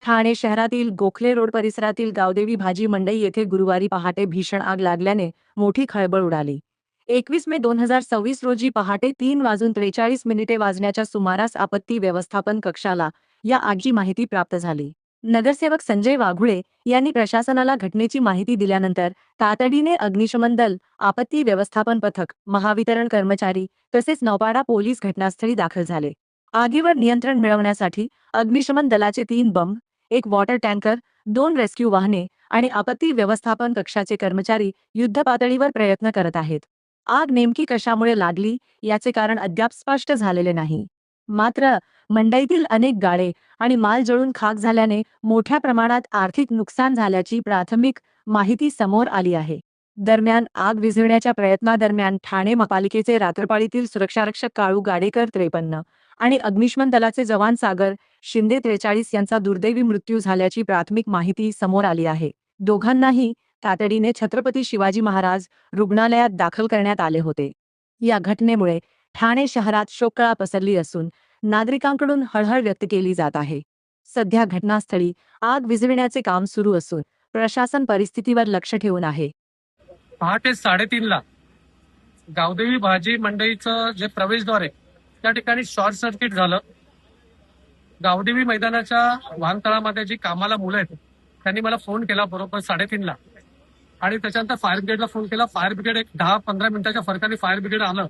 ठाणे शहरातील गोखले रोड परिसरातील गावदेवी भाजी मंडई येथे गुरुवारी पहाटे भीषण आग लागल्याने मोठी खळबळ उडाली. 21 मे 2026 रोजी पहाटे 3:43 वाजण्याच्या सुमारास आपत्ती व्यवस्थापन कक्षाला या आगीची माहिती प्राप्त झाली. नगरसेवक संजय वाघुळे यांनी प्रशासनाला घटनेची माहिती दिल्यानंतर तातडीने अग्निशमन दल, आपत्ती व्यवस्थापन पथक, महावितरण कर्मचारी तसेच नौपाडा पोलीस घटनास्थळी दाखल झाले. आगीवर नियंत्रण मिळवण्यासाठी अग्निशमन दलाचे 3 बंब, 1 वॉटर टँकर, 2 रेस्क्यू वाहने आणि आपत्ती व्यवस्थापन कक्षाचे कर्मचारी युद्धपातळीवर प्रयत्न करत आहेत. आग नेमकी कशामुळे लागली याचे कारण अद्याप स्पष्ट झालेले नाही. मात्र मंडईतील अनेक गाळे आणि माल जळून खाक झाल्याने मोठ्या प्रमाणात आर्थिक नुकसान झाल्याची प्राथमिक माहिती समोर आली आहे. दरम्यान आग विझवण्याच्या प्रयत्नादरम्यान ठाणे महापालिकेचे रात्रपाळीतील सुरक्षारक्षक काळू गाडेकर 53 आणि अग्निशमन दलाचे जवान सागर शिंदे 43 यांचा दुर्दैवी मृत्यू झाल्याची प्राथमिक माहिती समोर आली आहे. दोघांनाही तातडीने छत्रपती शिवाजी महाराज रुग्णालयात दाखल करण्यात आले होते. या घटनेमुळे ठाणे शहरात शोककळा पसरली असून नागरिकांकडून हळहळ व्यक्त केली जात आहे. सध्या घटनास्थळी आग विझविण्याचे काम सुरू असून प्रशासन परिस्थितीवर लक्ष ठेवून आहे. पहाटे 3:30ला गावदेवी भाजी मंडईचं जे प्रवेशद्वार आहे त्या ठिकाणी शॉर्ट सर्किट झालं. गावदेवी मैदानाच्या वाहनतळामध्ये जी कामाला मुलं आहेत त्यांनी मला फोन केला बरोबर 3:30ला आणि त्याच्यानंतर फायर ब्रिगेडला फोन केला. फायर ब्रिगेड एक 10-15 मिनिटाच्या फरकाने फायर ब्रिगेड आलं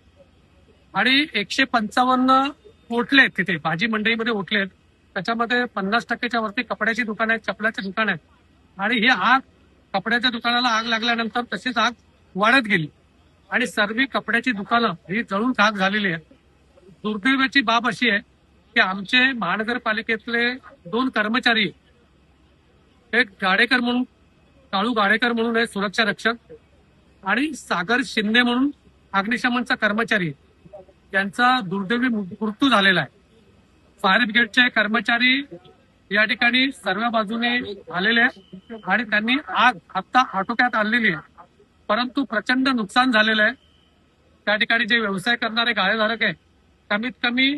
आणि 155 ओटले आहेत तिथे भाजी मंडईमध्ये ओटले आहेत. त्याच्यामध्ये 50%च्या वरती कपड्याची दुकानं आहेत, चपलाची दुकान आहेत आणि ही आग कपड्याच्या दुकानाला आग लागल्यानंतर तशीच आग वाढत गेली आणि सर्व कपड्याची दुकानं ही जळून खाक झालेली आहेत. दुर्दैवाची बाब अशी आहे की आमचे महानगरपालिकेतले 2 कर्मचारी, एक गाडेकर म्हणून, काळू गाडेकर म्हणून आहे सुरक्षा रक्षक आणि सागर शिंदे म्हणून अग्निशमनचा कर्मचारी, यांचा दुर्दैवी मृत्यू झालेला आहे. फायर ब्रिगेडचे कर्मचारी या ठिकाणी सर्व बाजूने आलेले आहेत आणि त्यांनी आग आता आटोक्यात आणलेली आहे, परंतु प्रचंड नुकसान झालेलं आहे. त्या ठिकाणी जे व्यवसाय करणारे गाळेधारक आहे कमीत कमी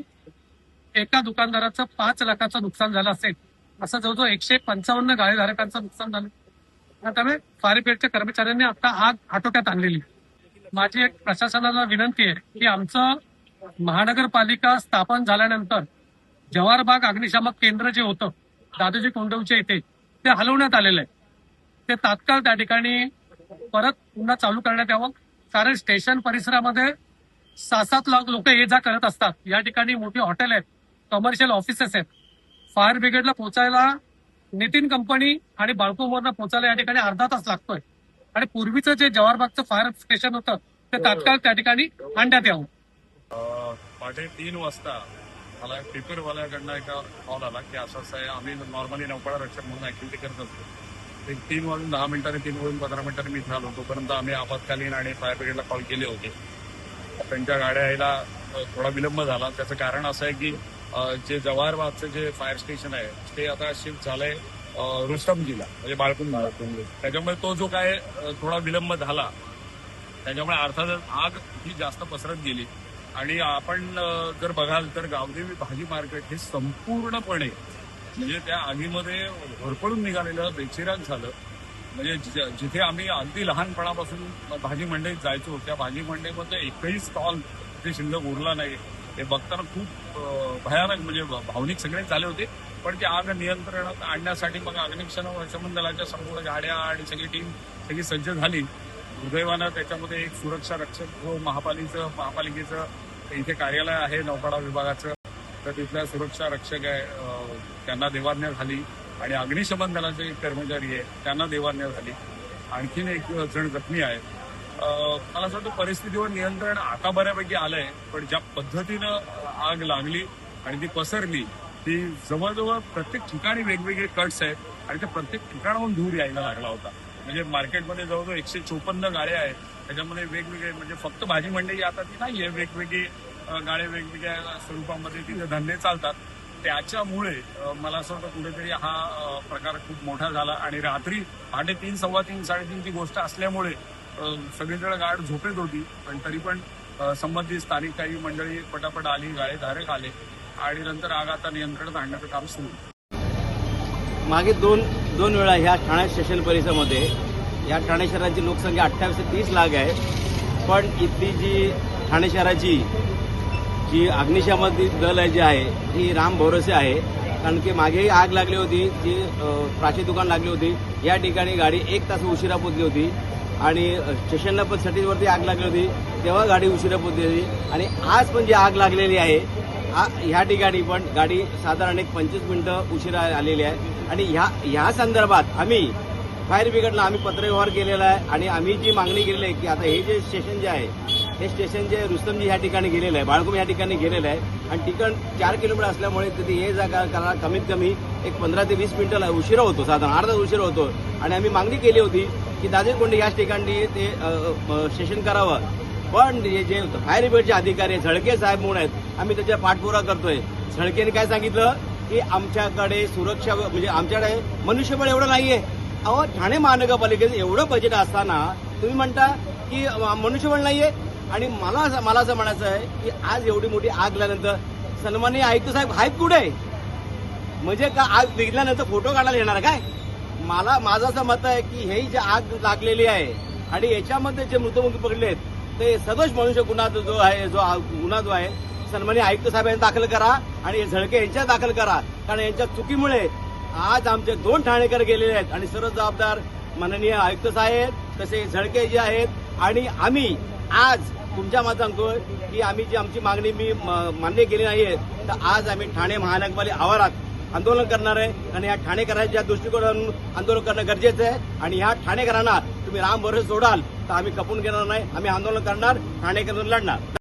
एका दुकानदाराचं 5 लाखाचं नुकसान झालं असेल, असं जवळजवळ 155 गाळेधारकांचं नुकसान झालं. त्यामुळे फायर ब्रिगेडच्या कर्मचाऱ्यांनी आता आग आटोक्यात आणलेली. माझी एक प्रशासनाला विनंती आहे की आमचं महानगरपालिका स्थापन झाल्यानंतर जवाहरबाग अग्निशामक केंद्र जे होतं दादोजी कोंडवच्या इथे ते हलवण्यात आलेलं आहे. ते तात्काळ त्या ठिकाणी परत पुन्हा चालू करण्यात यावं, कारण स्टेशन परिसरामध्ये 6-7 लाख लोक ये जा करत असतात. या ठिकाणी मोठी हॉटेल आहेत, कमर्शियल ऑफिसेस आहेत. फायर ब्रिगेडला पोहोचायला नितीन कंपनी आणि बाळकोमोरला पोहोचायला या ठिकाणी अर्धा तास लागतोय आणि पूर्वीचं जे जवाहरबागचं फायर स्टेशन होतं ते तात्काळ त्या ठिकाणी आणण्यात यावं. पहाटे 3 वाजता मला पेपरवाल्याकडनं एका कॉल आला की असं आहे, आम्ही नॉर्मली नौपाडा रक्षक म्हणून ऍक्टिव्हिटी करत असतो. 3:10 3:15 मी इथे आलो. तोपर्यंत आम्ही आपत्कालीन आणि फायर ब्रिगेडला कॉल केले होते. त्यांच्या गाड्या यायला थोडा विलंब झाला. त्याचं कारण असं आहे की जे जवाहरबागचं जे फायर स्टेशन आहे ते आता शिफ्ट झालंय रुस्तमजीला, म्हणजे बाळकुंडला. त्याच्यामुळे तो जो काय थोडा विलंब झाला त्याच्यामुळे अर्थातच आग ही जास्त पसरत गेली. आणि आपण जर बघाल तर गावदेवी भाजी मार्केट हे संपूर्णपणे म्हणजे त्या आगीमध्ये भरपळून निघालेलं, बेचिराग झालं. म्हणजे जिथे आम्ही अगदी लहानपणापासून भाजी मंडईत जायचो त्या भाजी मंडईमध्ये एकही स्टॉल जे शिल्लक उरला नाही. हे बघताना खूप भयानक म्हणजे भावनिक सगळे झाले होते. पण ती आग नियंत्रणात आणण्यासाठी मग अग्निशमन दलाच्या संपूर्ण गाड्या आणि सगळी टीम सगळी सज्ज झाली. दुर्दैवानं त्याच्यामध्ये एक सुरक्षा रक्षक जो महापालिकेचं इथे कार्यालय आहे नौपाडा विभागाचं, तर तिथल्या सुरक्षा रक्षक आहे त्यांना देवाज्ञा झाली आणि अग्निशमन दलाचे कर्मचारी आहे त्यांना देवाज्ञा झाली. आणखीन एक जण जखमी आहे. मला असं वाटतं परिस्थितीवर नियंत्रण आता बऱ्यापैकी आलंय, पण ज्या पद्धतीनं आग लागली आणि ती पसरली ती जवळजवळ प्रत्येक ठिकाणी वेगवेगळे कट्स आहेत आणि त्या प्रत्येक ठिकाणाहून धूर यायला लागला होता. म्हणजे मार्केटमध्ये जवळजवळ 154 गाड्या आहेत, त्याच्यामध्ये वेगवेगळे म्हणजे फक्त भाजी मंडई आता ती नाहीये, वेगवेगळे गाड्या वेगवेगळ्या स्वरूपामध्ये तिथे धंदे चालतात. त्याच्यामुळे मला असं वाटतं कुठेतरी हा प्रकार खूप मोठा झाला आणि रात्री 3:30, 3:15, 3:30ची गोष्ट असल्यामुळे सगळीकडे गाड झोपेत होती. पण तरी पण संबंधित स्थानिक काही मंडळी पटापट आली, गाळेधारक आले आणि नंतर आग आता नियंत्रणात आणण्याचं काम सुरू. मागे दोन वेळा ह्या ठाणे स्टेशन परिसरामध्ये या ठाणे शहराची लोकसंख्या 28 ते 30 लाख आहे, पण इथली जी ठाणे शहराची जी अग्निशमन दल आहे जी आहे ही राम भरोसे आहे. कारण की मागेही आग लागली होती, जी प्राची दुकान लागली होती. या ठिकाणी गाडी 1 तास उशिरा पोहोचली होती आणि स्टेशनला पण सटीवरती आग लागली होती, तेव्हा गाडी उशिरा पोहोचली होती. आणि आज पण जी आग लागलेली आहे ह्या ठिकाणी पण गाडी साधारण 25 मिनिटं उशिरा आलेली आहे. आणि ह्या संदर्भात आम्ही फायर ब्रिगेडला आम्ही पत्रव्यवहार केलेला आहे आणि आम्ही जी मागणी केलेली आहे की आता हे जे स्टेशन जे आहे हे स्टेशन जे रुस्तमजी ह्या ठिकाणी गेलेलं आहे, बाळकुम या ठिकाणी गेलेलं आहे आणि ठिकाण 4 किलोमीटर असल्यामुळे तिथे ये जा करायला कमीत कमी एक 15 ते 20 मिनिटं उशिरा होतो, साधारण अर्धा उशिरा होतो. आणि आम्ही मागणी केली होती की दाजेकोंडे याच ठिकाणी ते स्टेशन करावं. पण जे फायर ब्रिगेडचे अधिकारी झळके साहेब म्हणून आहेत, आम्ही त्याच्या पाठपुरावा करतोय. झळकेने काय सांगितलं की आमच्याकडे सुरक्षा म्हणजे आमच्याकडे मनुष्यबळ एवढं नाहीये. अहो, ठाणे महानगरपालिकेचं एवढं बजेट असताना तुम्ही म्हणता की मनुष्यबळ नाहीये. आणि मला असं म्हणायचं आहे की आज एवढी मोठी आग लागल्यानंतर सन्माननीय आयुक्त साहेब आहेत कुठे? म्हणजे का आग विझल्यानंतर फोटो काढायला येणार काय? माझं असं मत आहे की ही जी आग लागलेली आहे आणि याच्यामध्ये जे मृत्युमुखी पडलेत ते सदोष मनुष्य गुन्हा जो आहे सन्माननीय आयुक्त साहेब यांनी दाखल करा आणि झळके यांच्या दाखल करा. कारण यांच्या चुकीमुळे आज आमचे 2 ठाणेकर गेलेले आहेत आणि सर्व जबाबदार माननीय आयुक्त साहेब तसे झळके जे आहेत. आणि आम्ही आज तुमच्या मत सांगतोय की आम्ही जी आमची मागणी मान्य केली नाहीये, तर आज आम्ही ठाणे महानगरपालिका आवारात आंदोलन करणार आहे. आणि या ठाणेकरांच्या दृष्टिकोनातून आंदोलन करणं गरजेचं आहे. आणि ह्या ठाणेकरांना तुम्ही राम भरोसे सोडाल तर आम्ही खपून घेणार नाही, आम्ही आंदोलन करणार, ठाणेकर लढणार.